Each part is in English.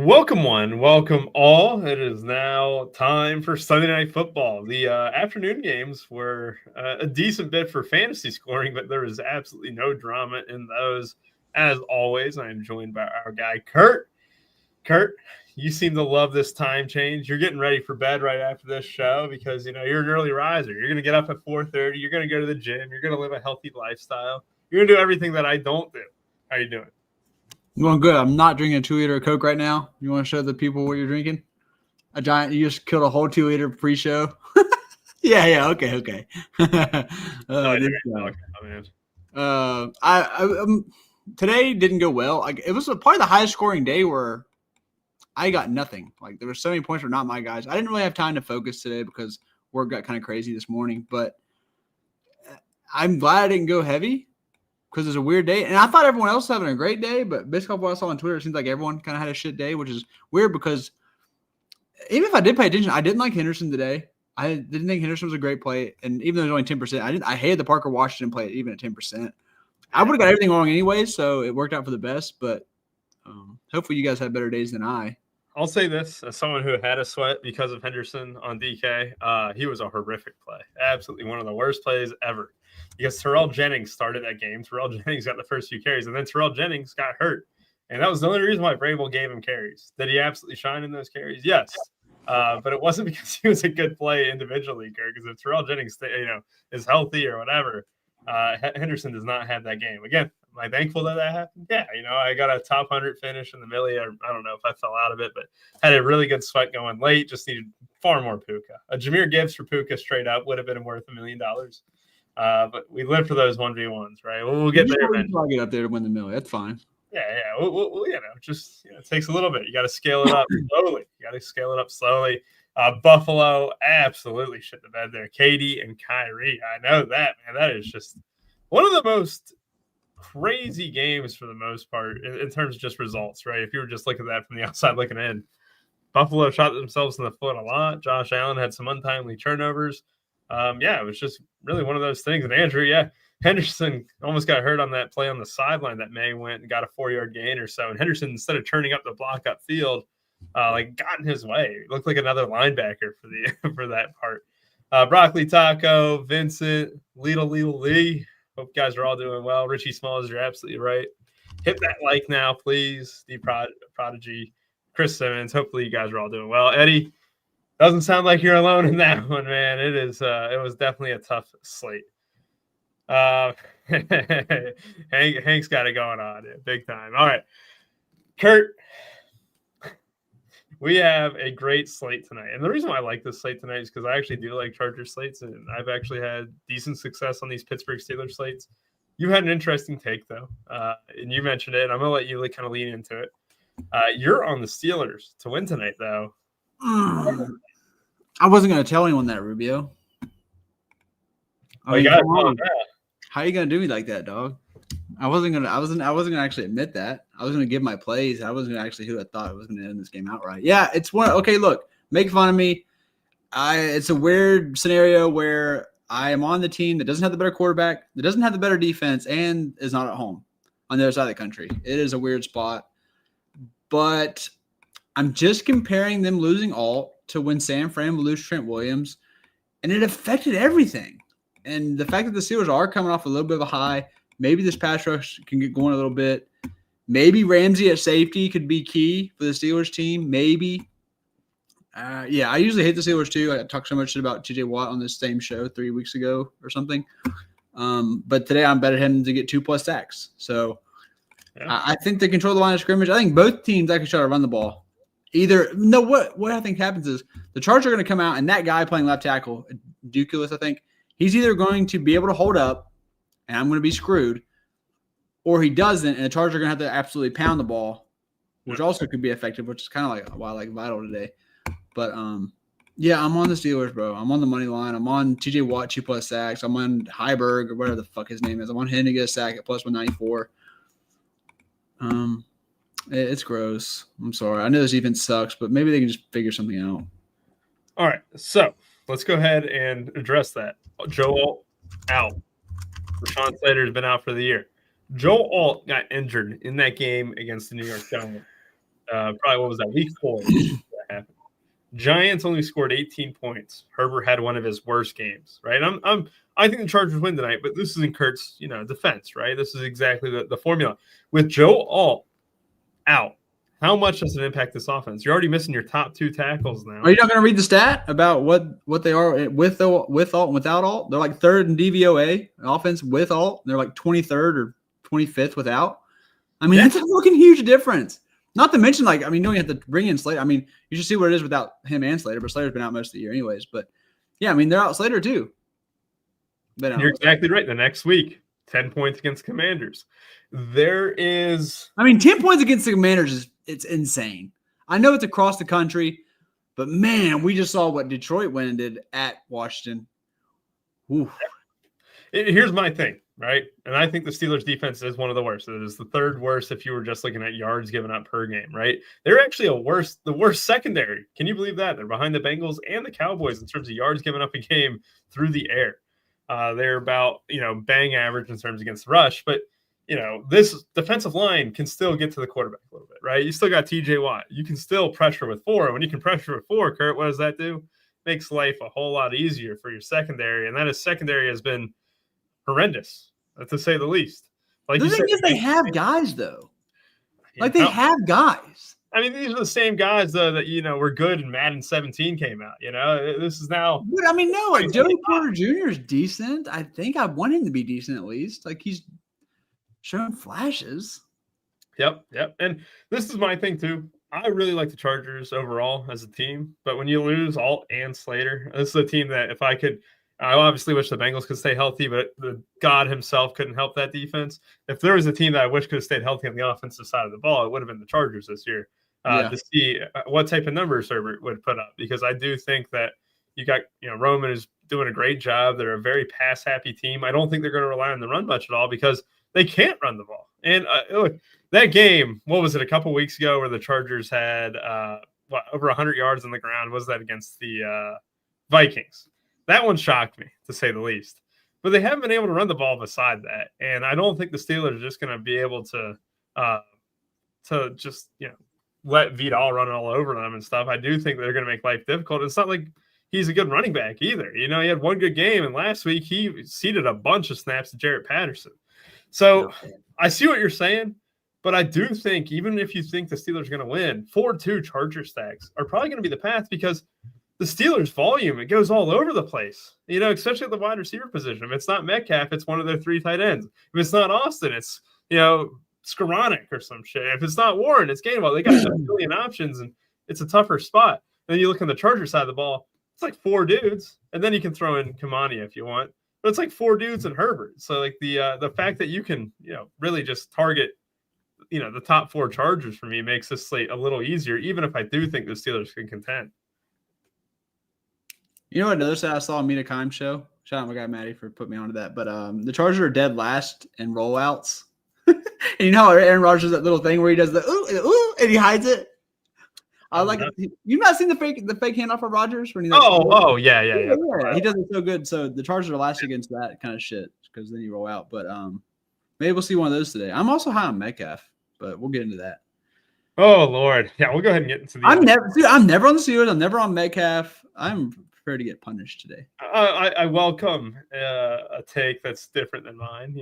Welcome one, welcome all. It is now time for Sunday Night Football. The afternoon games were a decent bit for fantasy scoring, but there was absolutely no drama in those. As always, I am joined by our guy, Kurt. Kurt, you seem to love this time change. You're getting ready for bed right after this show because, you're an early riser. You're going to get up at 4:30. You're going to go to the gym. You're going to live a healthy lifestyle. You're going to do everything that I don't do. How you doing? I'm going good. I'm not drinking a 2-liter of Coke right now. You want to show the people what you're drinking? You just killed a whole 2-liter pre-show. yeah. Okay. Today didn't go well. It was probably the highest scoring day where I got nothing. There were so many points for not my guys. I didn't really have time to focus today because work got kind of crazy this morning. But I'm glad I didn't go heavy, because it's a weird day. And I thought everyone else was having a great day, but based on what I saw on Twitter, it seems like everyone kind of had a shit day, which is weird because even if I did pay attention, I didn't like Henderson today. I didn't think Henderson was a great play. And even though it was only 10%, I hated the Parker Washington play even at 10%. I would have got everything wrong anyway, so it worked out for the best. But hopefully you guys had better days than I. I'll say this, as someone who had a sweat because of Henderson on DK, he was a horrific play. Absolutely one of the worst plays ever. Because Terrell Jennings started that game. Terrell Jennings got the first few carries, and then Terrell Jennings got hurt. And that was the only reason why Vrabel gave him carries. Did he absolutely shine in those carries? Yes. But it wasn't because he was a good play individually, Kirk. Because if Terrell Jennings, is healthy or whatever, Henderson does not have that game. Again, am I thankful that happened? Yeah, I got a top 100 finish in the millie. I don't know if I fell out of it, but had a really good sweat going late. Just needed far more Puka. A Jahmyr Gibbs for Puka straight up would have been worth $1 million. But we live for those 1v1s, right? We'll get there eventually. I'll get up there to win the millie. That's fine. Yeah. We'll it takes a little bit. You got to scale it up slowly. Buffalo absolutely shit the bed there. Katie and Kyrie. I know that, man. That is just one of the most crazy games for the most part in terms of just results, right? If you were just looking at that from the outside looking in, Buffalo shot themselves in the foot a lot. Josh Allen had some untimely turnovers. It was just really one of those things. And Andrew, Henderson almost got hurt on that play on the sideline that May went and got a 4-yard gain or so. And Henderson, instead of turning up the block upfield, got in his way. It looked like another linebacker for that part. Broccoli Taco, Vincent, Lee. Hope you guys are all doing well. Richie Smalls, you're absolutely right. Hit that like now, please. The Prodigy, Chris Simmons. Hopefully you guys are all doing well. Eddie, doesn't sound like you're alone in that one, man. It was definitely a tough slate. Hank's got it going on, big time. All right, Kurt, we have a great slate tonight. And the reason why I like this slate tonight is because I actually do like Charger slates, and I've actually had decent success on these Pittsburgh Steelers slates. You had an interesting take, though, and you mentioned it, and I'm going to let you kind of lean into it. You're on the Steelers to win tonight, though. I wasn't going to tell anyone that, Rubio. How are you going to do me like that, dog? I wasn't gonna actually admit that. I was gonna give my plays. I wasn't gonna actually who I thought was gonna end this game outright. Yeah, it's one. Okay, look, make fun of me. It's a weird scenario where I am on the team that doesn't have the better quarterback, that doesn't have the better defense, and is not at home on the other side of the country. It is a weird spot, but I'm just comparing them losing Alt to when San Fran will lose Trent Williams, and it affected everything. And the fact that the Steelers are coming off a little bit of a high, maybe this pass rush can get going a little bit. Maybe Ramsey at safety could be key for the Steelers team. Maybe. I usually hate the Steelers too. I talked so much shit about TJ Watt on this same show 3 weeks ago or something. But today I'm betting him to get 2+ sacks. So I think they control the line of scrimmage. I think both teams actually try to run the ball. What I think happens is the Chargers are going to come out, and that guy playing left tackle, Duculus, I think, he's either going to be able to hold up, and I'm going to be screwed, or he doesn't, and the Chargers are going to have to absolutely pound the ball, which also could be effective, which is kind of like why I like Vital today. But, I'm on the Steelers, bro. I'm on the money line. I'm on TJ Watt, 2+ sacks. I'm on Heiberg, or whatever the fuck his name is. I'm on him to get a sack at +194. It's gross. I'm sorry. I know this defense sucks, but maybe they can just figure something out. All right, so let's go ahead and address that. Joe Alt out. Rashawn Slater has been out for the year. Joe Alt got injured in that game against the New York Giants. probably what was that, week 4 that happened. Giants only scored 18 points. Herbert had one of his worst games, right? I think the Chargers win tonight, but this is in Kurt's, defense, right? This is exactly the formula. With Joe Alt out, how much does it impact this offense? You're already missing your top 2 tackles now. Are you not going to read the stat about what they are with Alt and without Alt? They're like 3rd in DVOA offense with Alt. They're like 23rd or 25th without. I mean, that's a fucking huge difference. Not to mention, you don't have to bring in Slater. I mean, you should see what it is without him and Slater, but Slater's been out most of the year anyways. But, yeah, I mean, they're out Slater too. You're exactly right. The next week, 10 points against Commanders. There is – 10 points against the Commanders it's insane. I know it's across the country, but, man, we just saw what Detroit went and did at Washington. Oof. Here's my thing, right? And I think the Steelers' defense is one of the worst. It is the 3rd worst if you were just looking at yards given up per game, right? They're actually the worst secondary. Can you believe that? They're behind the Bengals and the Cowboys in terms of yards given up a game through the air. They're about, bang average in terms against rush, but this defensive line can still get to the quarterback a little bit, right? You still got TJ Watt. You can still pressure with 4. And when you can pressure with 4, Kurt, what does that do? Makes life a whole lot easier for your secondary. And that is secondary has been horrendous, to say the least. The thing is, they have guys, though. They have guys. I mean, these are the same guys, though, that, were good and Madden 17 came out. This is now. But, Joey Porter Jr. is decent. I think I want him to be decent at least. He's showing flashes. Yep. And this is my thing, too. I really like the Chargers overall as a team. But when you lose Alt and Slater, this is a team that if I could – I obviously wish the Bengals could stay healthy, but the God himself couldn't help that defense. If there was a team that I wish could have stayed healthy on the offensive side of the ball, it would have been the Chargers this year to see what type of numbers Herbert would put up. Because I do think that you got, Roman is doing a great job. They're a very pass-happy team. I don't think they're going to rely on the run much at all because they can't run the ball. And look, that game, what was it, a couple weeks ago where the Chargers had over 100 yards on the ground? Was that against the Vikings? That one shocked me, to say the least. But they haven't been able to run the ball beside that. And I don't think the Steelers are just going to be able to just, let Vidal run all over them and stuff. I do think they're going to make life difficult. It's not like he's a good running back either. He had one good game, and last week he ceded a bunch of snaps to Jarrett Patterson. So I see what you're saying, but I do think even if you think the Steelers are going to win, 4-2 Charger stacks are probably going to be the path because – the Steelers' volume, it goes all over the place, especially at the wide receiver position. If it's not Metcalf, it's one of their 3 tight ends. If it's not Austin, it's, Skoranek or some shit. If it's not Warren, it's Gainwell. They got a million options, and it's a tougher spot. And then you look on the Charger side of the ball, it's like 4 dudes, and then you can throw in Kamani if you want. But it's like 4 dudes and Herbert. So, the fact that you can, really just target, the top 4 Chargers for me makes this slate a little easier, even if I do think the Steelers can contend. You know what another side I saw on Mina Kimes show? Shout out my guy Maddie for putting me onto that. But the Chargers are dead last in rollouts. And you know how Aaron Rodgers does that little thing where he does the ooh, and he hides it? I like it. You've not seen the fake handoff for Rodgers? When he yeah. He does it so good. So the Chargers are last against that kind of shit because then you roll out. But maybe we'll see one of those today. I'm also high on Metcalf, but we'll get into that. Oh, Lord. Yeah, we'll go ahead and get into the I'm never on the Steelers. I'm never on Metcalf. I'm prepared to get punished today. I welcome a take that's different than mine.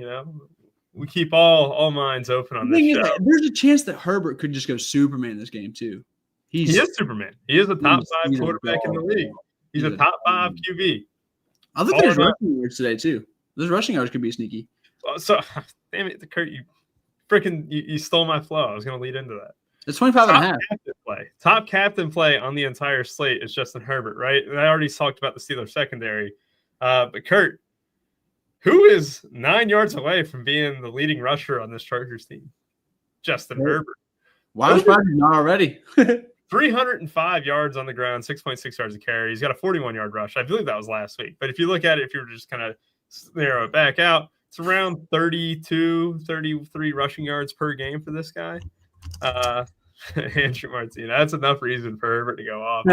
We keep all minds open on this show. There's a chance that Herbert could just go Superman in this game too. He is Superman. He is a top 5 quarterback in the league. He's a top 5 QB. I looked at his rushing yards today too. Those rushing yards could be sneaky. So, damn it, Kurt, you stole my flow. I was going to lead into that. It's 25 and a half. Top captain play on the entire slate is Justin Herbert, right? And I already talked about the Steelers secondary. But Kurt, who is 9 yards away from being the leading rusher on this Chargers team? Justin Herbert. Why was Rodgers not already? 305 yards on the ground, 6.6 yards a carry. He's got a 41-yard rush. I believe that was last week. But if you look at it, if you were just kind of narrow it back out, it's around 32, 33 rushing yards per game for this guy. Andrew Martina. That's enough reason for Herbert to go off.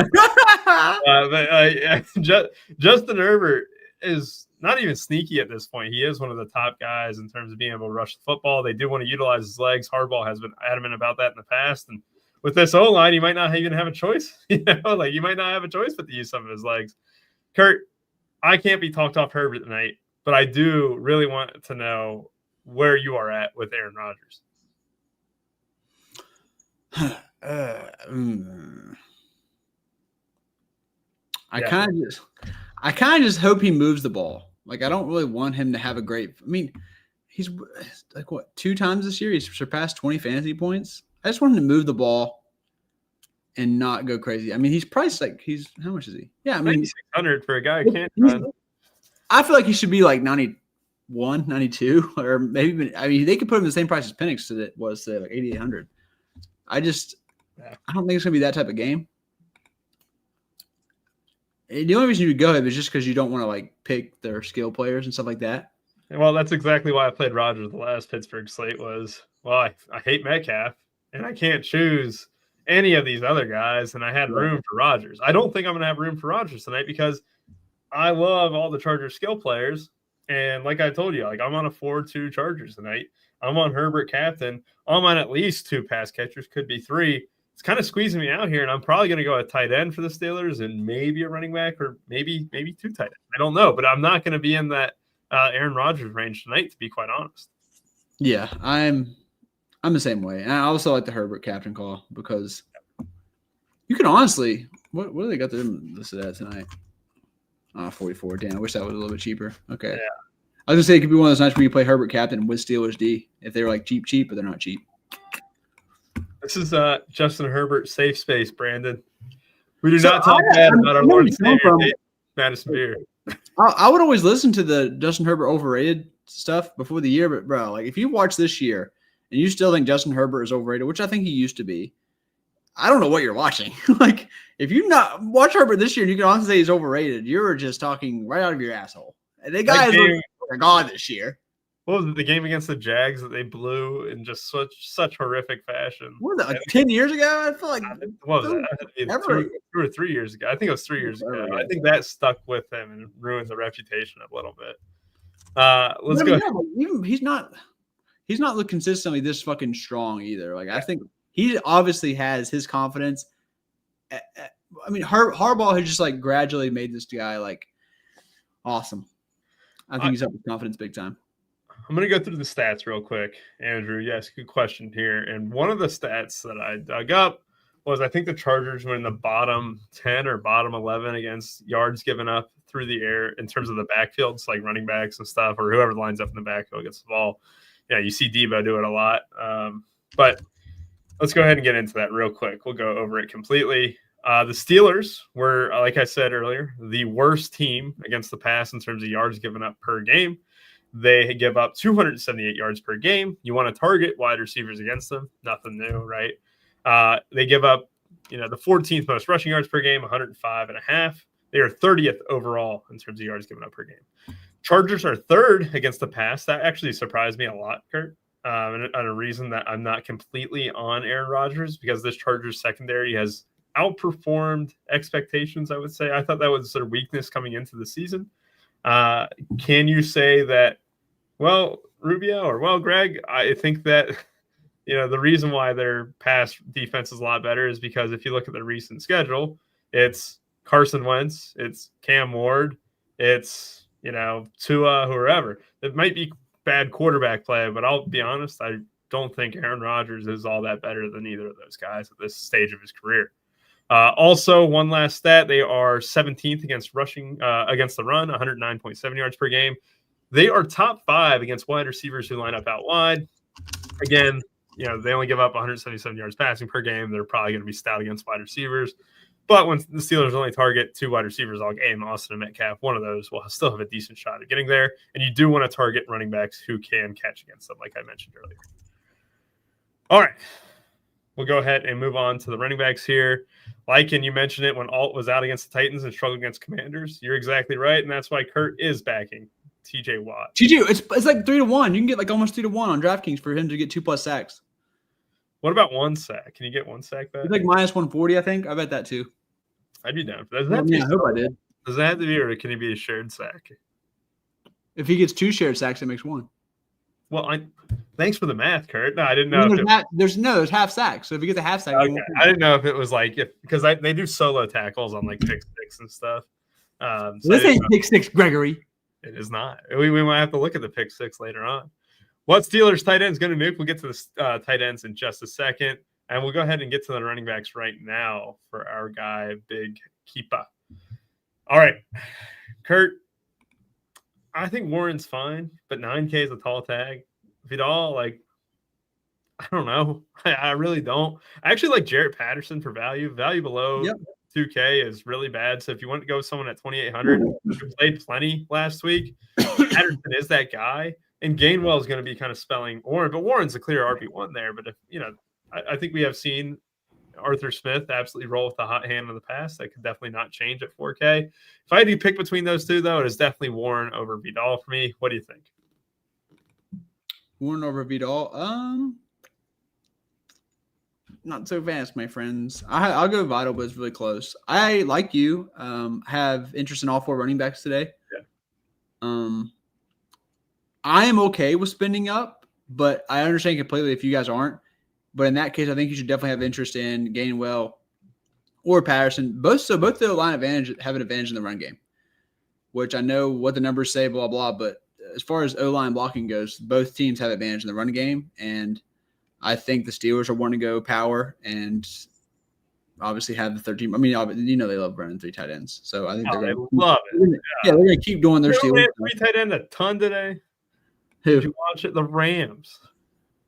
Justin Herbert is not even sneaky at this point. He is one of the top guys in terms of being able to rush the football. They do want to utilize his legs. Harbaugh has been adamant about that in the past. And with this O-line, you might not even have a choice. You might not have a choice but to use some of his legs. Kurt, I can't be talked off Herbert tonight, but I do really want to know where you are at with Aaron Rodgers. I kind of just hope he moves the ball. Like, I don't really want him to have a great. I mean, he's like what 2 times this year he's surpassed 20 fantasy points. I just want him to move the ball and not go crazy. I mean, he's priced like how much is he? Yeah, I mean, 600 for a guy who can't run. I feel like he should be like 91, 92, or maybe. I mean, they could put him the same price as Penix that was like 8,800. I don't think it's gonna be that type of game. The only reason you would go him is just because you don't want to like pick their skill players and stuff like that. Well, that's exactly why I played Rodgers the last Pittsburgh slate was, I hate Metcalf, and I can't choose any of these other guys, and I had room for Rodgers. I don't think I'm going to have room for Rodgers tonight because I love all the Chargers skill players, and like I told you, like I'm on a 4-2 Chargers tonight. I'm on Herbert captain. I'm on at least 2 pass catchers, could be 3. It's kind of squeezing me out here, and I'm probably going to go a tight end for the Steelers and maybe a running back or maybe 2 tight ends. I don't know, but I'm not going to be in that Aaron Rodgers range tonight, to be quite honest. Yeah, I'm the same way. And I also like the Herbert captain call because you can honestly – what do they got them listed at tonight? 44. Damn, I wish that was a little bit cheaper. Okay. Yeah. I was going to say it could be one of those nights where you play Herbert captain with Steelers D if they were like cheap, but they're not cheap. This is Justin Herbert safe space, Brandon. We do not talk bad about our Lord and Savior, Madison Beer. I would always listen to the Justin Herbert overrated stuff before the year, but bro, like if you watch this year and you still think Justin Herbert is overrated, which I think he used to be, I don't know what you're watching. Like if you not watch Herbert this year and you can honestly say he's overrated, you're just talking right out of your asshole. And the guy is gone this year. What was it, the game against the Jags that they blew in just such horrific fashion? What was that, like 10 years ago? I feel like what was that? 2 or 3 years ago. I think it was 3 years ago. I think that stuck with him and ruined the reputation a little bit. Let's go. Yeah, he's not looked consistently this fucking strong either. Like I think he obviously has his confidence. I mean, Harbaugh has just like gradually made this guy like awesome. I think he's up with confidence big time. I'm going to go through the stats real quick, Andrew. Yes, good question here. And one of the stats that I dug up was I think the Chargers were in the bottom 10 or bottom 11 against yards given up through the air in terms of the backfields, like running backs and stuff, or whoever lines up in the backfield gets the ball. Yeah, you see Debo do it a lot. But let's go ahead and get into that real quick. We'll go over it completely. The Steelers were, like I said earlier, the worst team against the pass in terms of yards given up per game. They give up 278 yards per game. You want to target wide receivers against them. Nothing new, right? They give up, the 14th most rushing yards per game, 105.5. They are 30th overall in terms of yards given up per game. Chargers are 3rd against the pass. That actually surprised me a lot, Kurt. And a reason that I'm not completely on Aaron Rodgers because this Chargers secondary has outperformed expectations, I would say. I thought that was their weakness coming into the season. Can you say that, Rubio or Greg, I think that, the reason why their pass defense is a lot better is because if you look at the recent schedule, it's Carson Wentz, it's Cam Ward, it's, Tua, whoever. It might be bad quarterback play, but I'll be honest, I don't think Aaron Rodgers is all that better than either of those guys at this stage of his career. Also, one last stat, they are 17th against rushing against the run, 109.7 yards per game. They are top 5 against wide receivers who line up out wide. Again, they only give up 177 yards passing per game. They're probably going to be stout against wide receivers. But when the Steelers only target 2 wide receivers all game, Austin and Metcalf, one of those will still have a decent shot at getting there. And you do want to target running backs who can catch against them, like I mentioned earlier. All right. We'll go ahead and move on to the running backs here. And you mentioned it when Alt was out against the Titans and struggled against Commanders. You're exactly right, and that's why Kurt is backing TJ Watt. It's like 3-1. You can get like almost 3-1 on DraftKings for him to get 2+ sacks. What about 1 sack? Can you get 1 sack back? It's like minus 140, I think. I bet that too. I'd be down for that. I hope I did. Does that have to be, or can it be a shared sack? If he gets 2 shared sacks, it makes 1. Well, Thanks for the math, Kurt. No, I didn't I know. mean, there's half sack. So if he gets a half sack, Okay. I didn't know if it was like because they do solo tackles on like pick six and stuff. So this ain't pick six, Gregory. It is not. We might have to look at the pick six later on. What Steelers tight end is going to nuke? We'll get to the tight ends in just a second. And we'll go ahead and get to the running backs right now for our guy, Big Keepa. All right. Kurt, I think Warren's fine, but 9K is a tall tag. Vidal, like, I don't know. I really don't. I actually like Jarrett Patterson for value. Value below 2K is really bad. So if you want to go with someone at 2,800, who played plenty last week, Patterson is that guy. And Gainwell is going to be kind of spelling Warren, but Warren's a clear RB1 there. But if I think we have seen Arthur Smith absolutely roll with the hot hand in the past. That could definitely not change at 4K. If I had to pick between those two, though, it is definitely Warren over Vidal for me. What do you think? Warren over Vidal? Not so fast, my friends. I'll go Vidal, but it's really close. I, like you, have interest in all 4 running backs today. Yeah. I am okay with spending up, but I understand completely if you guys aren't. But in that case, I think you should definitely have interest in Gainwell or Patterson. Both the line advantage have an advantage in the run game, which I know what the numbers say, blah, blah. But as far as O-line blocking goes, both teams have advantage in the run game. And I think the Steelers are wanting to go power and obviously have the 13. I mean, they love running 3 tight ends. So I think they love it. Yeah, they're going to keep doing their Steelers. 3 tight end a ton today. Who? Did you watch it? The Rams.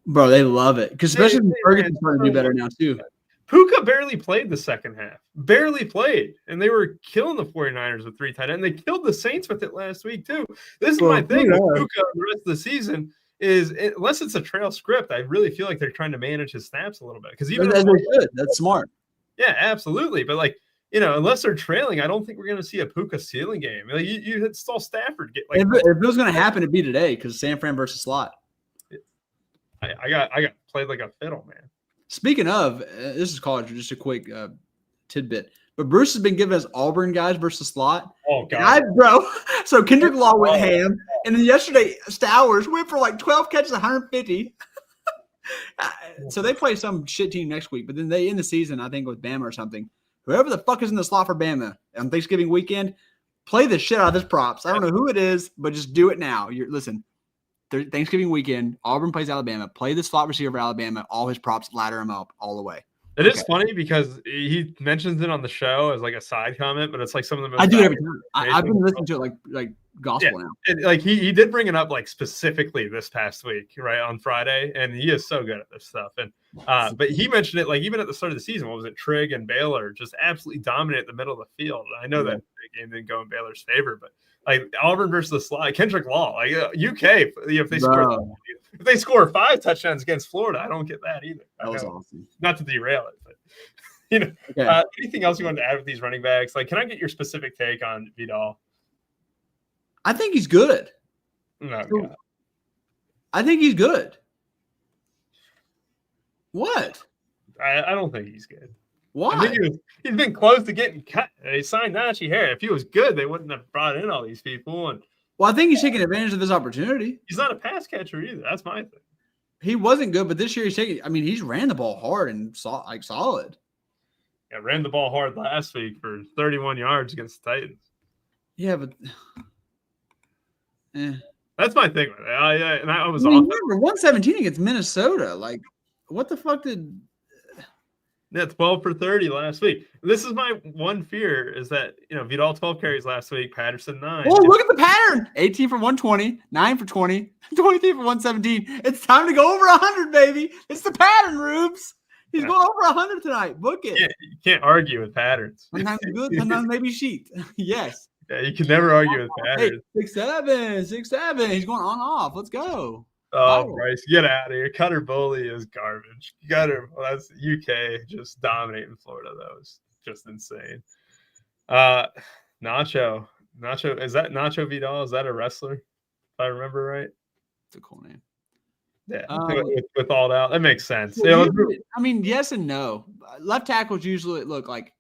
Bro, they love it. Because especially Ferguson's starting to do better now, too. Puka barely played the second half. Barely played. And they were killing the 49ers with 3 tight ends. They killed the Saints with it last week, too. This is my thing with Puka the rest of the season is, unless it's a trail script, I really feel like they're trying to manage his snaps a little bit. Because even that's smart. Yeah, absolutely. But, like, unless they're trailing, I don't think we're going to see a Puka ceiling game. Like, you saw Stafford get like. If it was going to happen, it'd be today because San Fran versus slot. I got played like a fiddle, man. Speaking of, this is college, just a quick tidbit. But Bruce has been giving us Auburn guys versus slot. Oh, God. So Kendrick Law went ham. And then yesterday, Stowers went for like 12 catches, 150. So they play some shit team next week. But then they end the season, I think, with Bama or something. Whoever the fuck is in the slot for Bama on Thanksgiving weekend, play the shit out of this props. I don't know who it is, but just do it now. Listen. Thanksgiving weekend, Auburn plays Alabama. Play the slot receiver for Alabama. All his props, ladder him up all the way. It is funny because he mentions it on the show as like a side comment, but it's like some of the most. I do it every time. I've been listening to it like gospel now. And like he did bring it up like specifically this past week, right on Friday, and he is so good at this stuff. And but he mentioned it like even at the start of the season. What was it? Trigg and Baylor just absolutely dominate the middle of the field. I know that the game didn't go in Baylor's favor, but. Like Auburn versus the slot, Kendrick Law, like UK. If they score 5 touchdowns against Florida, I don't get that either. That was awesome. Not to derail it, but anything else you want to add with these running backs? Like, can I get your specific take on Vidal? I think he's good. No, God. I think he's good. What? I don't think he's good. Why? I think he's been close to getting cut. They signed Najee Harris. If he was good, they wouldn't have brought in all these people. And I think he's taking advantage of this opportunity. He's not a pass catcher either. That's my thing. He wasn't good, but this year he's ran the ball hard and solid. Yeah, ran the ball hard last week for 31 yards against the Titans. Yeah, but that's my thing with it. I was off. Remember 117 against Minnesota. Like, what the fuck did? Yeah, 12 for 30 last week. This is my one fear is that, Vidal 12 carries last week, Patterson 9. Oh, look at the pattern. 18 for 120, 9 for 20, 23 for 117. It's time to go over 100, baby. It's the pattern, Rubes. He's going over 100 tonight. Book it. Yeah, you can't argue with patterns. Sometimes good, sometimes maybe sheet. Yes. Yeah, you can never argue with patterns. Hey, 6'7". He's going on off. Let's go. Oh, Bryce, get out of here. Cutter Boley is garbage. That's UK just dominating Florida. That was just insane. Nacho, is that Nacho Vidal? Is that a wrestler? If I remember right. It's a cool name. Yeah, with all out. That makes sense. I mean, yes and no. Left tackles usually look like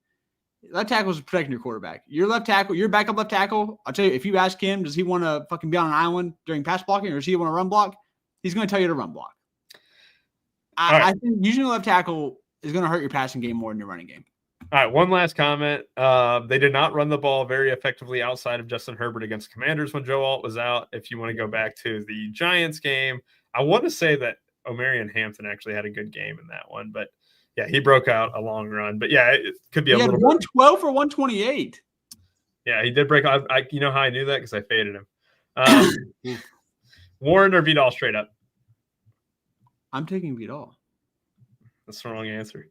left tackle is protecting your quarterback. Your left tackle, your backup left tackle, I'll tell you, if you ask him, does he want to fucking be on an island during pass blocking or does he want to run block? He's going to tell you to run block. I think using a left tackle is going to hurt your passing game more than your running game. All right, one last comment. They did not run the ball very effectively outside of Justin Herbert against Commanders when Joe Alt was out. If you want to go back to the Giants game, I want to say that Omarion Hampton actually had a good game in that one. But, yeah, he broke out a long run. But, yeah, it could be a little 112 for 128. Yeah, he did break out. You know how I knew that? Because I faded him. Warren or Vidal straight up? I'm taking Vidal. That's the wrong answer.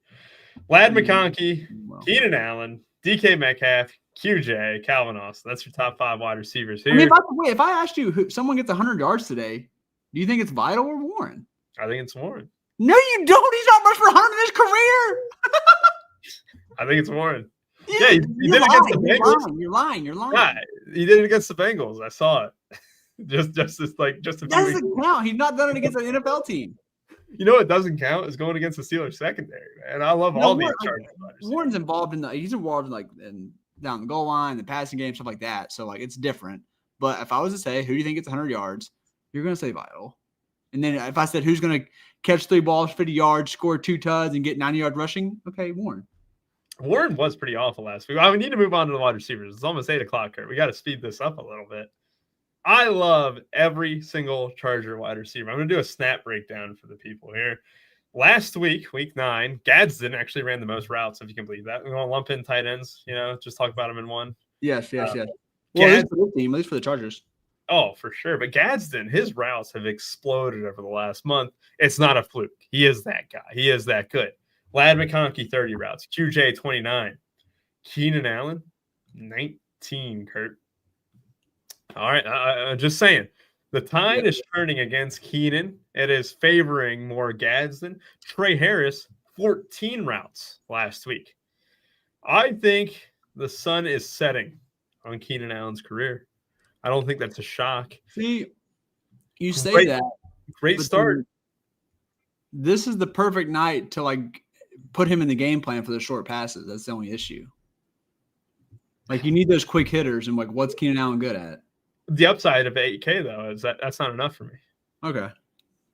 Ladd McConkey, Keenan Allen, DK Metcalf, QJ, Calvin Austin. That's your top 5 wide receivers here. I mean, by the way, if I asked you someone gets 100 yards today, do you think it's Vidal or Warren? I think it's Warren. No, you don't. He's not much for 100 in his career. I think it's Warren. Yeah, he did it against the Bengals. You're lying. Yeah, he did it against the Bengals. I saw it. just a few doesn't count. He's not done it against an NFL team. You know what doesn't count is going against the Steelers secondary, man. I love all these Chargers. Warren's involved in down the goal line, the passing game, stuff like that. So it's different. But if I was to say who do you think gets 100 yards, you're going to say Vidal. And then if I said who's going to catch 3 balls, 50 yards, score 2 tuds, and get 90-yard rushing, okay, Warren. Warren was pretty awful last week. We need to move on to the wide receivers. It's almost 8 o'clock, Kurt. We got to speed this up a little bit. I love every single Charger wide receiver. I'm going to do a snap breakdown for the people here. Last week, week 9, Gadsden actually ran the most routes, if you can believe that. We're going to lump in tight ends, just talk about them in one. Yes. Well, at least for the team, at least for the Chargers. Oh, for sure. But Gadsden, his routes have exploded over the last month. It's not a fluke. He is that guy. He is that good. Ladd McConkey, 30 routes. QJ, 29. Keenan Allen, 19, Kurt. All right, I'm just saying. The tide is turning against Keenan. It is favoring more Gadsden. Trey Harris, 14 routes last week. I think the sun is setting on Keenan Allen's career. I don't think that's a shock. See, you say that. Great start. This is the perfect night to put him in the game plan for the short passes. That's the only issue. You need those quick hitters, and what's Keenan Allen good at? The upside of 8K, though, is that's not enough for me. Okay.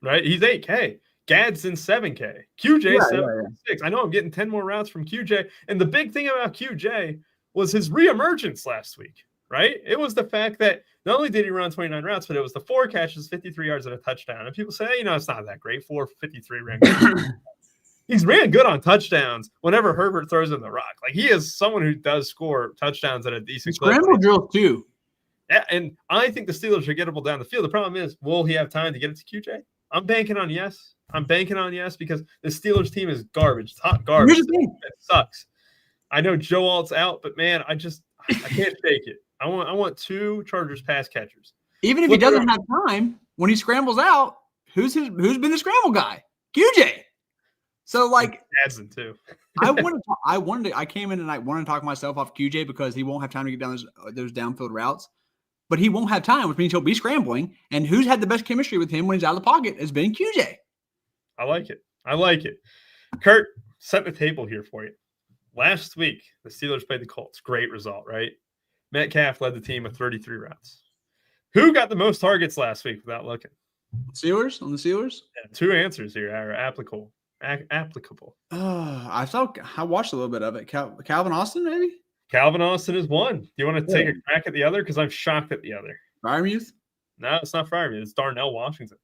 Right? He's 8K. Gadsden 7K. QJ 7.6. I know I'm getting 10 more routes from QJ. And the big thing about QJ was his reemergence last week, right? It was the fact that not only did he run 29 routes, but it was the 4 catches, 53 yards, and a touchdown. And people say, it's not that great. 453 ran good. He's ran good on touchdowns whenever Herbert throws in the rock. He is someone who does score touchdowns at a decent clip. Scramble drills, too. Yeah, and I think the Steelers are gettable down the field. The problem is, will he have time to get it to QJ? I'm banking on yes. Because the Steelers team is garbage. It's hot garbage. It sucks. I know Joe Alt's out, but man, I can't shake it. I want 2 Chargers pass catchers. Even if he doesn't have time, when he scrambles out, who's been the scramble guy? QJ. So Gadsden too. I came in and I wanted to talk myself off QJ because he won't have time to get down those downfield routes. But he won't have time, which means he'll be scrambling. And who's had the best chemistry with him when he's out of the pocket has been QJ. I like it. Kurt, set the table here for you. Last week, the Steelers played the Colts. Great result, right? Metcalf led the team with 33 routes. Who got the most targets last week without looking? Steelers? On the Steelers? Yeah, 2 answers here are applicable. I watched a little bit of it. Calvin Austin, maybe? Calvin Austin is 1. Do you want to take a crack at the other? Because I'm shocked at the other. Freiermuth? No, it's not Freiermuth. It's Darnell Washington.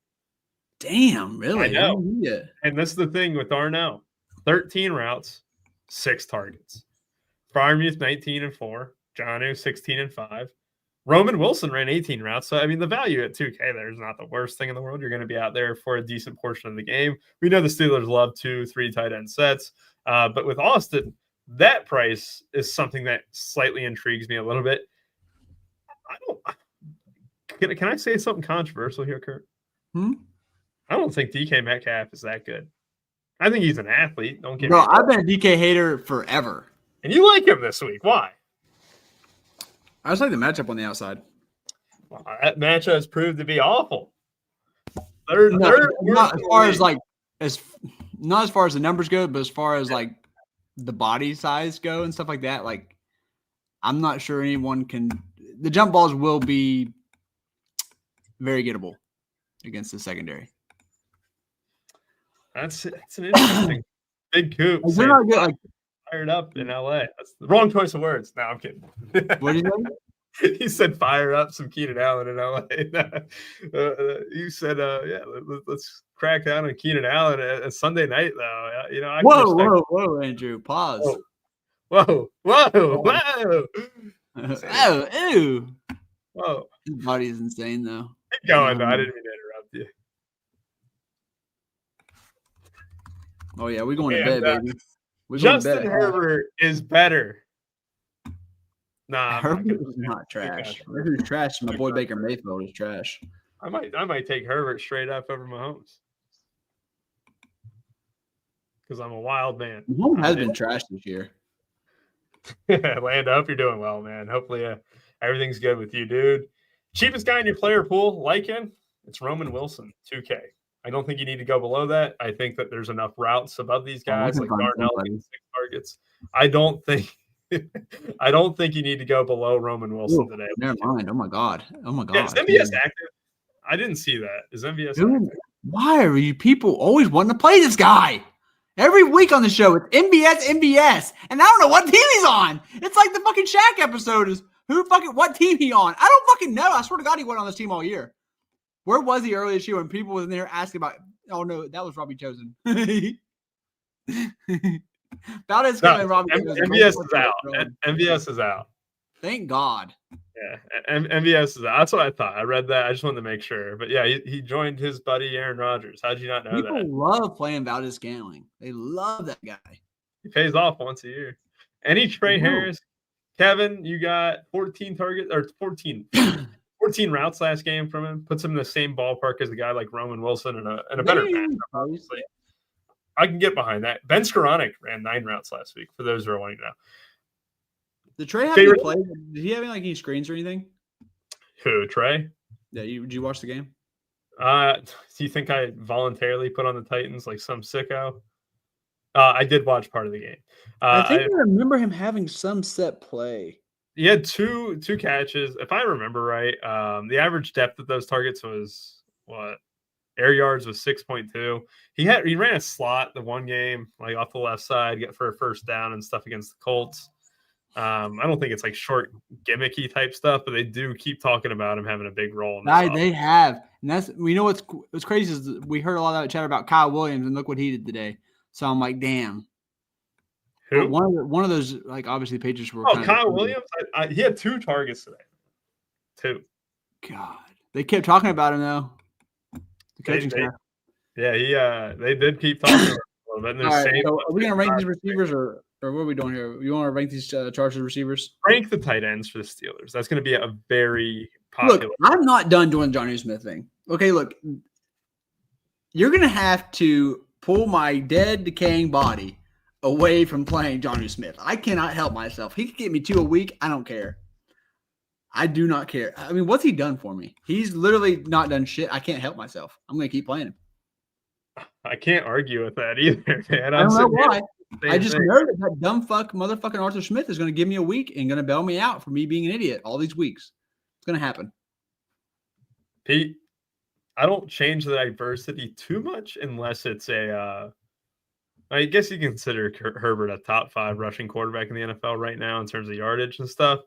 Damn, really? I know. And this is the thing with Darnell. 13 routes, 6 targets. Freiermuth, 19 and 4. Jonnu, 16 and 5. Roman Wilson ran 18 routes. So, the value at 2K there is not the worst thing in the world. You're going to be out there for a decent portion of the game. We know the Steelers love 2-3 tight end sets. But with Austin, that price is something that slightly intrigues me a little bit. Can I say something controversial here, Kurt? I don't think DK Metcalf is that good. I think he's an athlete. Don't get me wrong. I've been a DK hater forever. And you like him this week. Why? I just like the matchup on the outside. Well, that matchup has proved to be awful. Not as far as the numbers go, but as far as the body size go and stuff like that, I'm not sure anyone can. The jump balls will be very gettable against the secondary. That's an interesting big coop. We're Saying not good. Like, fired up in LA. That's the wrong choice of words. No, I'm kidding. what do you say? He said fire up some Keenan Allen in LA. You said, yeah, let's crack down on Keenan Allen at Sunday night, though. You know, I can respect. Whoa, Andrew, pause. Whoa. Oh, ew. Whoa. His body is insane, though. Keep going, though. I didn't mean to interrupt you. Oh, yeah, we're going to bed, baby. Justin Herbert is better. Nah, Herbert is not trash. Herbert's trash. My boy Baker Mayfield is trash. I might take Herbert straight up over Mahomes because I'm a wild man. Mahomes has been trash this year. Land, I hope you're doing well, man. Hopefully everything's good with you, dude. Cheapest guy in your player pool, like him, it's Roman Wilson, 2K. I don't think you need to go below that. I think that there's enough routes above these guys, like Darnell getting 6 targets. I don't think you need to go below Roman Wilson today. Never mind. Oh my god. Yeah, is MVS active? I didn't see that. Is MVS active? Why are you people always wanting to play this guy? Every week on the show, it's MVS, and I don't know what team he's on. It's like the fucking Shaq episode is what team he on? I don't fucking know. I swear to God, he wasn't on this team all year. Where was he earlier this year when people was in there asking about? Oh no, that was Robbie Chosen. Valdez and Robbie. MVS is out. MVS is out. Thank God. Yeah, MVS is out. That's what I thought. I read that. I just wanted to make sure. But yeah, he joined his buddy Aaron Rodgers. How did you not know that? People love playing Valdez Scantling. They love that guy. He pays off once a year. Any Trey Harris, Kevin, you got 14 targets or 14 routes last game from him. Puts him in the same ballpark as a guy like Roman Wilson and a better matchup, obviously. I can get behind that. Ben Skoranek ran 9 routes last week, for those who are wanting to know. Did Trey have any play? Did he have any screens or anything? Who, Trey? Yeah, did you watch the game? Do you think I voluntarily put on the Titans like some sicko? I did watch part of the game. I think I remember him having some set play. He had two catches. If I remember right, the average depth of those targets was what? Air yards was 6.2. He ran a slot the one game, like off the left side, get for a first down and stuff against the Colts. I don't think it's like short gimmicky type stuff, but they do keep talking about him having a big role in this. They have, and that's what's crazy is we heard a lot of that chatter about Kyle Williams, and look what he did today. So I'm like, damn. Who? One of those, like, obviously the Patriots were. Kyle Williams. He had 2 targets today. 2. God, they kept talking about him though. The coaching staff. Yeah, they did keep talking about him a little bit. All right, so are we gonna rank these receivers or what are we doing here? You want to rank these Chargers receivers? Rank the tight ends for the Steelers. That's going to be a very popular. Look, I'm not done doing the Jonnu Smith thing. Okay, look, you're going to have to pull my dead, decaying body away from playing Jonnu Smith. I cannot help myself. He could get me 2 a week. I don't care. I do not care. I mean, what's he done for me? He's literally not done shit. I can't help myself. I'm going to keep playing him. I can't argue with that either, man. I don't know why. I just know that dumb motherfucking Arthur Smith is going to give me a week and going to bail me out for me being an idiot all these weeks. It's going to happen. Pete, I don't change the diversity too much unless it's I guess you consider Herbert a top 5 rushing quarterback in the NFL right now in terms of yardage and stuff.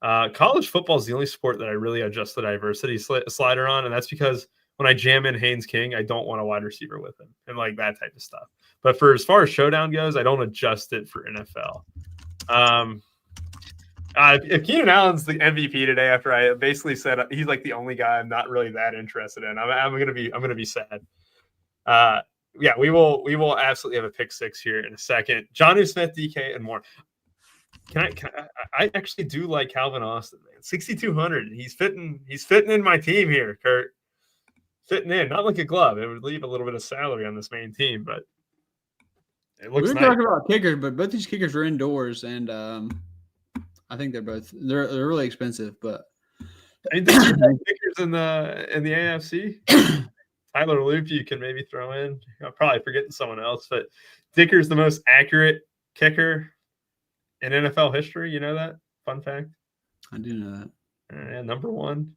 College football is the only sport that I really adjust the diversity slider on, and that's because when I jam in Haynes King, I don't want a wide receiver with him and like that type of stuff. But for as far as Showdown goes, I don't adjust it for NFL. If Keenan Allen's the MVP today, after I basically said he's like the only guy I'm not really that interested in, I'm gonna be sad. Yeah, we will absolutely have a pick 6 here in a second. Jonnu Smith, DK, and more. I actually do like Calvin Austin, man. 6,200. He's fitting in my team here, Kurt. Fitting in, not like a glove. It would leave a little bit of salary on this main team, but it looks nice. We're talking about kickers, but both these kickers are indoors, and I think they're really expensive. But I mean, kickers in the AFC. Tyler Loop, you can maybe throw in. I'm probably forgetting someone else, but Dicker's the most accurate kicker in NFL history. You know that? Fun fact. I do know that. Number 1.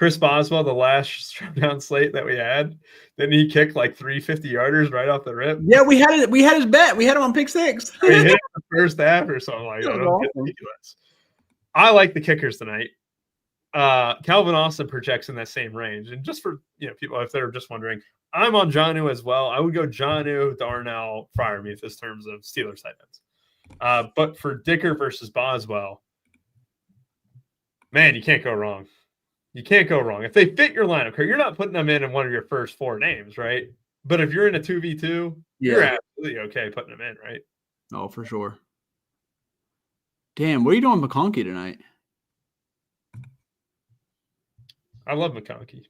Chris Boswell, the last Showdown slate that we had, didn't he kick like 350-yarders right off the rip? Yeah, we had it. We had his bet. We had him on pick six. He hit it in the first half or something like that. That was awesome. Ridiculous. I like the kickers tonight. Calvin Austin projects in that same range. And just for people, if they're just wondering, I'm on Jonnu as well. I would go Jonnu, Darnell, Freiermuth as terms of Steelers tight ends. But for Dicker versus Boswell, man, you can't go wrong. You can't go wrong. If they fit your lineup, you're not putting them in one of your first 4 names, right? But if you're in a 2v2, you're absolutely okay putting them in, right? Oh, for sure. Damn, what are you doing McConkey tonight? I love McConkey.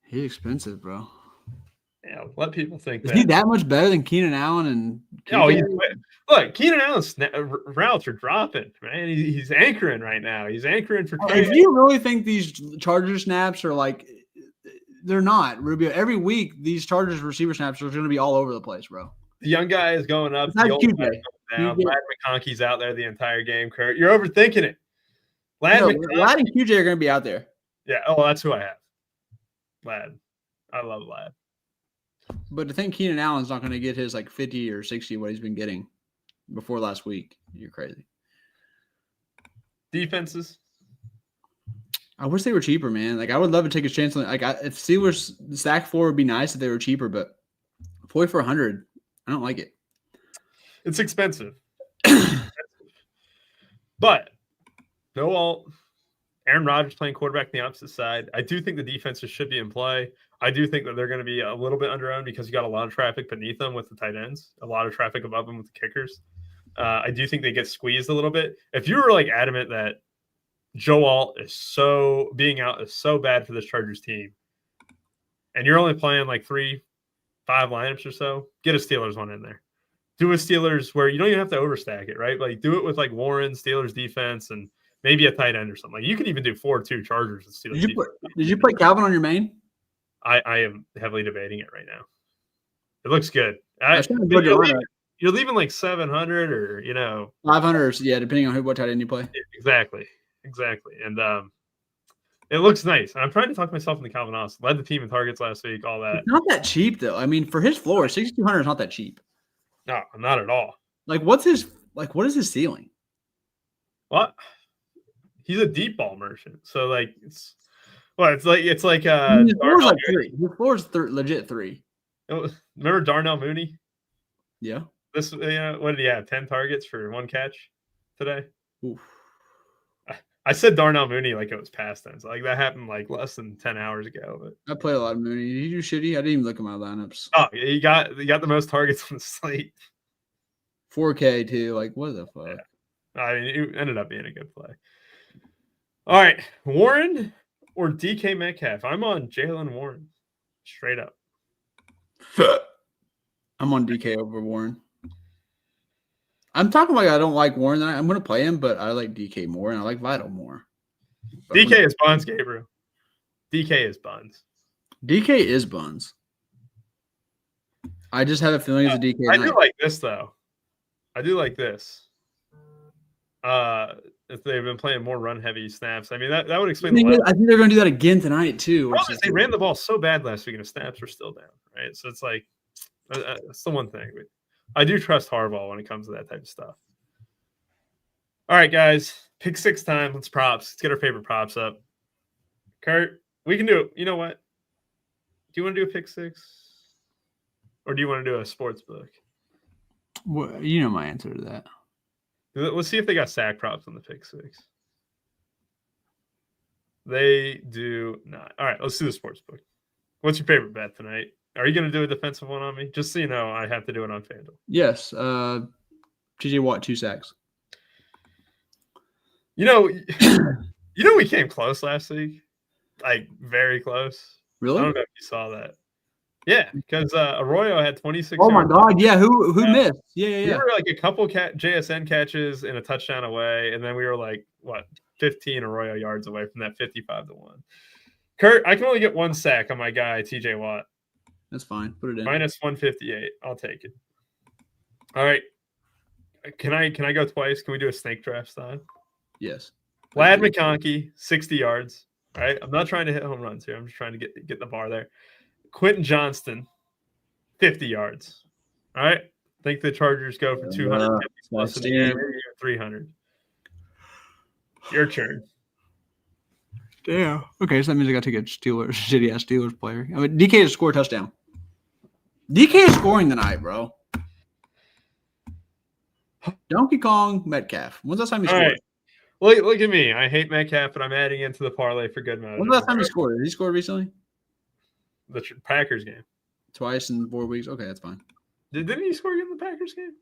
He's expensive, bro. Yeah, let people think Is he that much better than Keenan Allen and look, Keenan Allen's routes are dropping, man. He's anchoring right now. He's anchoring for If you really think these Charger snaps are like they're not, Rubio, every week these Chargers receiver snaps are going to be all over the place, bro. The young guy is going up. The old guy is going down. Ladd McConkey's out there the entire game, Kurt. You're overthinking it. Ladd and QJ are going to be out there. Yeah. Oh, that's who I have. Ladd. I love Ladd. But to think Keenan Allen's not going to get his like 50 or 60 what he's been getting before last week, you're crazy. Defenses. I wish they were cheaper, man. Like I would love to take a chance on if Steelers sack 4 would be nice if they were cheaper, but 40 for 100, I don't like it. It's expensive. But no all. Aaron Rodgers playing quarterback on the opposite side. I do think the defenses should be in play. I do think that they're going to be a little bit underowned because you got a lot of traffic beneath them with the tight ends, a lot of traffic above them with the kickers. I do think they get squeezed a little bit. If you were like adamant that Joe Alt being out is so bad for this Chargers team, and you're only playing like 3-5 lineups or so, get a Steelers one in there. Do a Steelers where you don't even have to overstack it, right? Like do it with like Warren, Steelers defense, and maybe a tight end or something. Like you could even do 4-2 Chargers with Steelers. Did you put Calvin on your main? I am heavily debating it right now. It looks good. You're leaving like 700 or 500. Yeah, depending on what tight end you play. Exactly. And it looks nice. And I'm trying to talk myself into Calvin Austin. Led the team in targets last week. All that. It's not that cheap though. I mean, for his floor, 6,200 is not that cheap. No, not at all. Like, what is his ceiling? What? He's a deep ball merchant. So like it's his floor's like 3. His floor's legit 3. Remember Darnell Mooney? Yeah. What did he have? 10 targets for 1 catch today? Oof. I said Darnell Mooney like it was past tense. Like that happened like less than 10 hours ago. But I played a lot of Mooney. Did he do shitty? I didn't even look at my lineups. Oh, he got the most targets on the slate. 4K too. Like what the fuck? Yeah. I mean, it ended up being a good play. All right, Warren or DK Metcalf? I'm on Jalen Warren, straight up. I'm on DK over Warren. I'm talking like I don't like Warren. I'm going to play him, but I like DK more, and I like Vital more. But DK is buns, Gabriel. DK is buns. DK is buns. I just have a feeling it's a DK. I do like this, though. I do like this. If they've been playing more run-heavy snaps. I mean, that would explain I think they're going to do that again tonight, too. They ran the ball so bad last week, and the snaps were still down, right? So it's like that's the one thing. I do trust Harbaugh when it comes to that type of stuff. All right, guys. Pick 6 time. Let's props. Let's get our favorite props up. Kurt, we can do it. You know what? Do you want to do a pick 6? Or do you want to do a sports book? Well, you know my answer to that. Let's see if they got sack props on the pick 6. They do not. All right, let's do the sports book. What's your favorite bet tonight? Are you going to do a defensive one on me? Just so you know, I have to do it on FanDuel. Yes. TJ Watt, 2 sacks. We came close last week. Like, very close. Really? I don't know if you saw that. Yeah, because Arroyo had 26. Oh, my God. Yeah, who missed? Yeah. We were like a couple JSN catches and a touchdown away, and then we were like, 15 Arroyo yards away from that 55-1. Kurt, I can only get 1 sack on my guy, TJ Watt. That's fine. Put it in. Minus 158. I'll take it. All right. Can I go twice? Can we do a snake draft style? Yes. Ladd McConkey, 60 yards. All right. I'm not trying to hit home runs here. I'm just trying to get the bar there. Quentin Johnston, 50 yards. All right. I think the Chargers go for 250 plus in the air, maybe 300. Your turn. Damn. Okay, so that means I got to take a shitty ass Steelers player. I mean, DK has scored a touchdown. DK is scoring tonight, bro. Donkey Kong Metcalf. When's the last time he scored? Right. Look at me. I hate Metcalf, but I'm adding into the parlay for good measure. When's the last time he scored? Did he score recently? The Packers game. Twice in 4 weeks. Okay, that's fine. Didn't he score in the Packers game?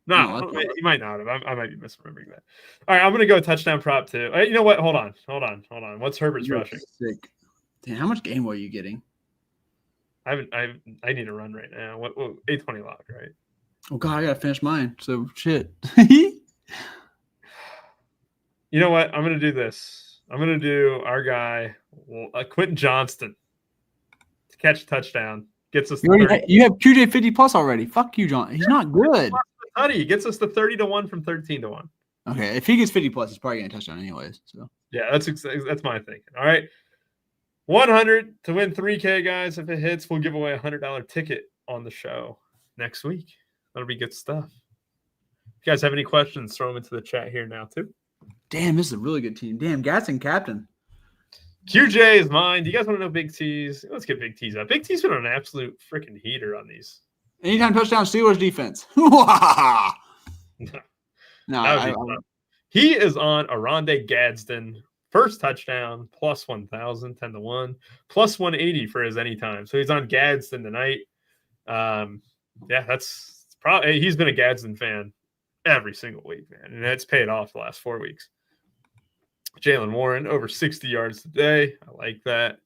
No, he might not have. I might be misremembering that. All right, I'm going to go touchdown prop too. You know what? Hold on. What's Herbert's rushing? Sick. Damn, how much game were you getting? I need to run right now. What 820 lock, right? Oh God, I gotta finish mine. So shit. You know what? I'm gonna do this. I'm gonna do our guy, Quentin Johnston, to catch a touchdown. Gets us. You have QJ 50 plus already. Fuck you, John. He's not good. He gets us the 30-1 from 13-1. Okay, if he gets 50 plus, he's probably gonna touchdown anyways. So yeah, that's my thinking. All right. 100 to win 3K, guys. If it hits, we'll give away a $100 ticket on the show next week. That'll be good stuff. If you guys have any questions, throw them into the chat here now, too. Damn, this is a really good team. Damn, Gatson captain. QJ is mine. Do you guys want to know Big T's? Let's get Big T's out. Big T's been on an absolute freaking heater on these. Anytime touchdown, Steelers defense. No, he is on Aronde Gadsden. First touchdown, plus 1,000, 10-1, plus 180 for his anytime. So he's on Gadsden tonight. Yeah, that's probably, he's been a Gadsden fan every single week, man. And it's paid off the last 4 weeks. Jalen Warren, over 60 yards today. I like that.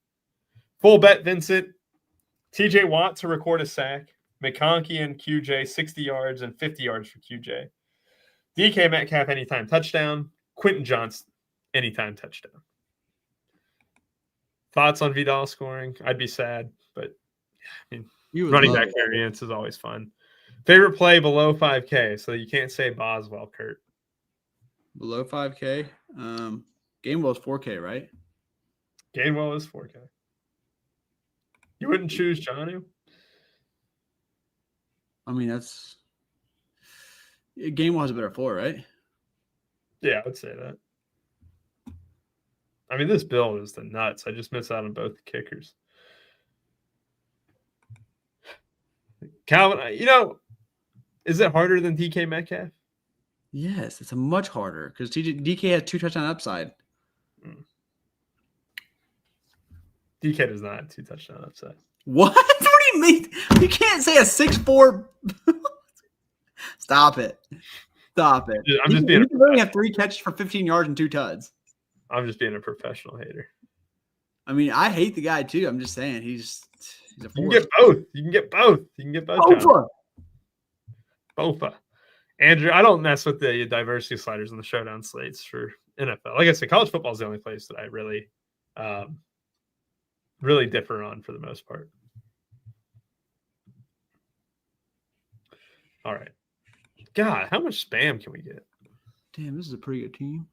Full bet, Vincent. TJ Watt to record a sack. McConkey and QJ, 60 yards and 50 yards for QJ. DK Metcalf, anytime touchdown. Quentin Johnston, anytime touchdown. Thoughts on Vidal scoring? I'd be sad, but I mean, running back variance is always fun. Favorite play below 5K, so you can't say Boswell, Kurt. Below 5K? Gainwell is 4K, right? Gainwell is 4K. You wouldn't choose Jonnu? I mean, that's Gainwell has a better floor, right? Yeah, I would say that. I mean, this build is the nuts. I just missed out on both the kickers. Calvin, is it harder than DK Metcalf? Yes, it's a much harder because DK has 2 touchdown upside. DK does not have 2 touchdown upside. What? What do you mean? You can't say a 6'4". Stop it. I'm just being. You really have 3 catches for 15 yards and 2 tuds. I'm just being a professional hater. I mean, I hate the guy too. I'm just saying he's a force. You can get both. Bofa. Andrew, I don't mess with the diversity sliders and the showdown slates for NFL. Like I said, college football is the only place that I really, really differ on for the most part. All right. God, how much spam can we get? Damn, this is a pretty good team.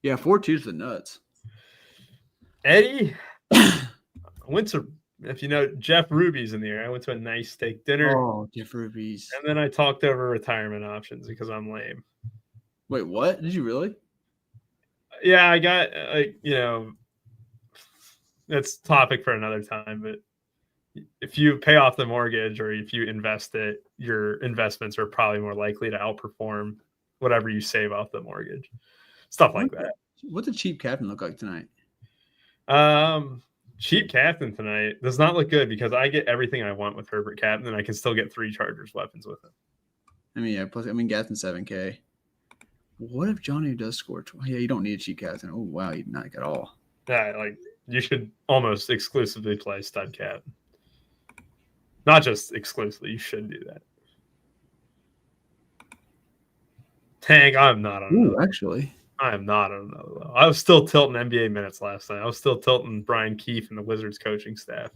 Yeah, 4-2's the nuts. Eddie, I went to, if you know, Jeff Ruby's in the area. I went to a nice steak dinner. Oh, Jeff Ruby's. And then I talked over retirement options because I'm lame. Wait, what? Did you really? Yeah, I got, that's topic for another time. But if you pay off the mortgage or if you invest it, your investments are probably more likely to outperform whatever you save off the mortgage. Stuff like that. What's a cheap captain look like tonight? Cheap captain tonight does not look good because I get everything I want with Herbert captain, and I can still get 3 Chargers weapons with him. I mean, yeah. Plus, Gadsden 7K. What if Johnny does score? Yeah, you don't need a cheap captain. Oh wow, you not at all. Yeah, you should almost exclusively play stud captain. Not just exclusively. You should do that. Tank, I'm not on. Ooh, actually. I am not on another level. I was still tilting NBA minutes last night. I was still tilting Brian Keefe and the Wizards coaching staff.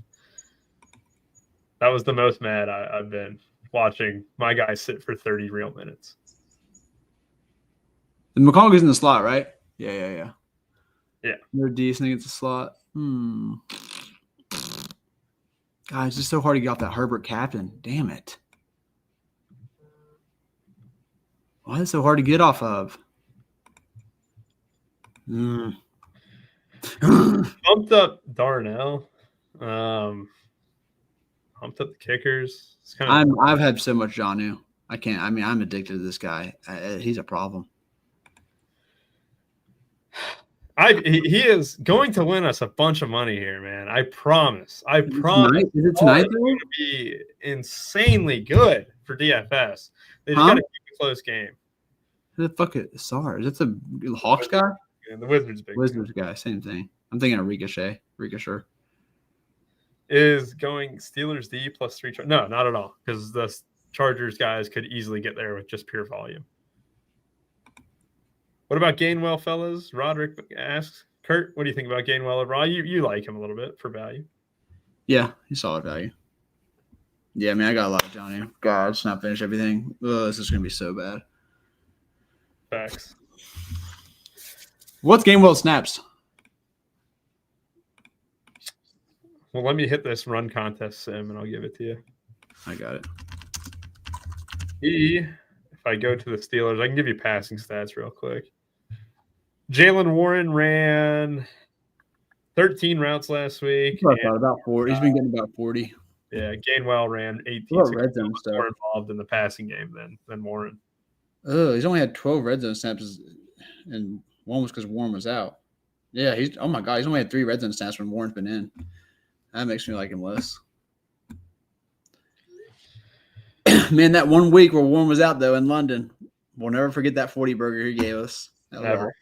That was the most mad I've been watching my guy sit for 30 real minutes. And McConkey's in the slot, right? Yeah. Yeah. No decent against the slot. God, it's just so hard to get off that Herbert captain. Damn it. Why is it so hard to get off of? Pumped up Darnell. Pumped up the kickers. It's kind of. I've had so much Jonnu. I can't. I mean, I'm addicted to this guy. He's a problem. He is going to win us a bunch of money here, man. I promise. I promise. Is it tonight? It's going to be insanely good for DFS. They just got to keep a close game. Who the fuck is SAR? Is it the Hawks guy? Yeah, the Wizards big. Wizards guy, same thing. I'm thinking of Ricochet. Is going Steelers D plus 3. No, not at all. Because the Chargers guys could easily get there with just pure volume. What about Gainwell, fellas? Roderick asks. Kurt, what do you think about Gainwell overall? You like him a little bit for value. Yeah, he's solid value. Yeah, I mean, I got a lot of Johnny. God, just not finish everything. Oh, this is going to be so bad. Facts. What's Gainwell snaps? Well, let me hit this run contest sim, and I'll give it to you. I got it. If I go to the Steelers, I can give you passing stats real quick. Jalen Warren ran 13 routes last week. About 40. He's been getting about 40. Yeah, Gainwell ran 18. Red zone stuff. More involved in the passing game than Warren. Oh, he's only had 12 red zone snaps, and one was because Warren was out. Yeah, oh my God, he's only had 3 red zone snaps when Warren's been in. That makes me like him less. Man, that 1 week where Warren was out, though, in London, we'll never forget that 40 burger he gave us. Never.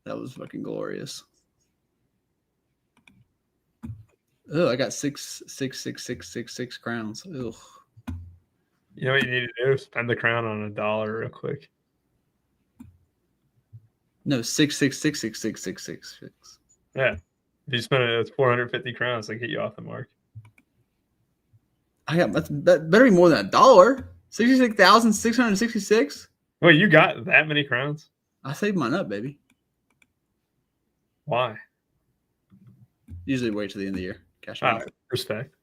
That was fucking glorious. Oh, I got 6 crowns. Ugh. You know what you need to do? Spend the crown on $1 real quick. No, 6. Yeah. If you spend it, it's 450 crowns to get you off the mark. That better be more than $1. 66,666. Wait, you got that many crowns? I saved mine up, baby. Why? Usually wait till the end of the year. Cash out. Respect.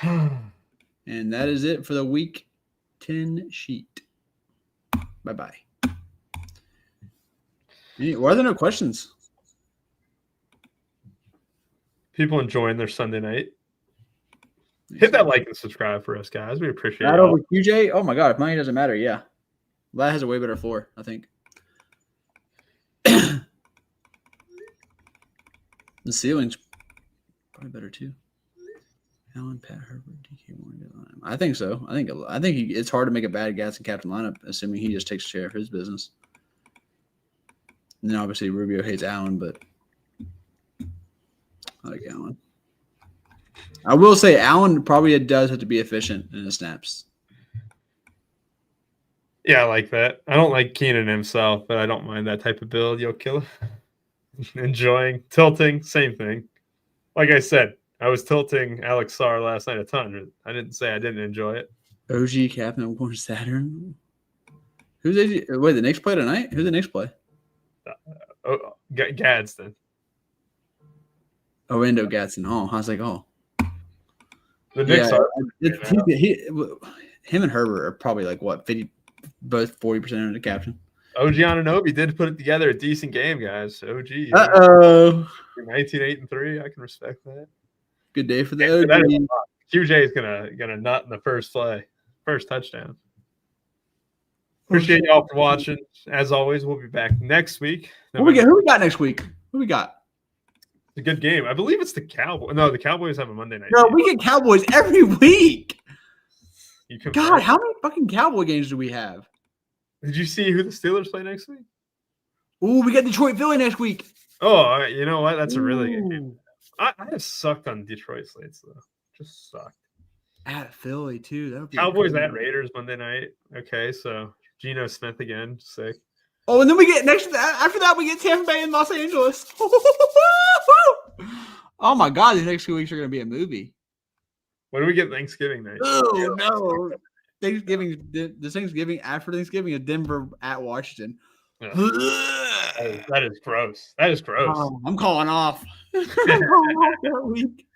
And that is it for the week 10 sheet. Bye-bye. Why are there no questions? People enjoying their Sunday night. Hit that like and subscribe for us, guys. We appreciate it. That over QJ? Oh my God, if money doesn't matter, yeah. That has a way better floor, I think. The ceiling's probably better too. Allen, Pat Herbert, DK Warren. I think so. I think it's hard to make a bad Gatson captain lineup, assuming he just takes care of his business. And then obviously Rubio hates Allen, but I like Allen. I will say Allen probably does have to be efficient in his snaps. Yeah, I like that. I don't like Keenan himself, but I don't mind that type of build. You'll kill it. Enjoying. Tilting, same thing. Like I said, I was tilting Alex Sarr last night a ton. I didn't say I didn't enjoy it. OG captain of Warren Saturn. Who's the Knicks play tonight? Who's the Knicks play? Gadsden. Orlando Gadsden. Oh, I was like, oh. The Knicks are. Him and Herbert are probably like what, 50, both 40% of the captain. OG Anunoby did put it together a decent game, guys. OG. 19-8-3. I can respect that. Good day for the OG. QJ is gonna nut in the first play, first touchdown. Appreciate y'all for watching. As always, we'll be back next week. Who we got next week? Who we got? It's a good game. I believe it's the Cowboys. No, the Cowboys have a Monday night. No, we get Cowboys every week. God, how many fucking Cowboy games do we have? Did you see who the Steelers play next week? Ooh, we got Detroit Philly next week. Oh, you know what? That's a really good game. I have sucked on Detroit slates though. Just sucked. At Philly too. Cowboys at Raiders Monday night. Okay, so Geno Smith again, sick. Oh, and then we get after that we get Tampa Bay in Los Angeles. Oh my God, these next 2 weeks are gonna be a movie. When do we get Thanksgiving night? Oh no. After Thanksgiving is Denver at Washington. Yeah. That is gross. That is gross. Oh, I'm calling off. I'm calling off that week.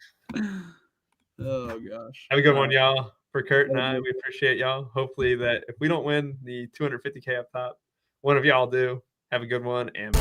Oh gosh. Have a good one, y'all. For Kurt and I, we appreciate y'all. Hopefully that if we don't win the 250K up top, one of y'all do. Have a good one and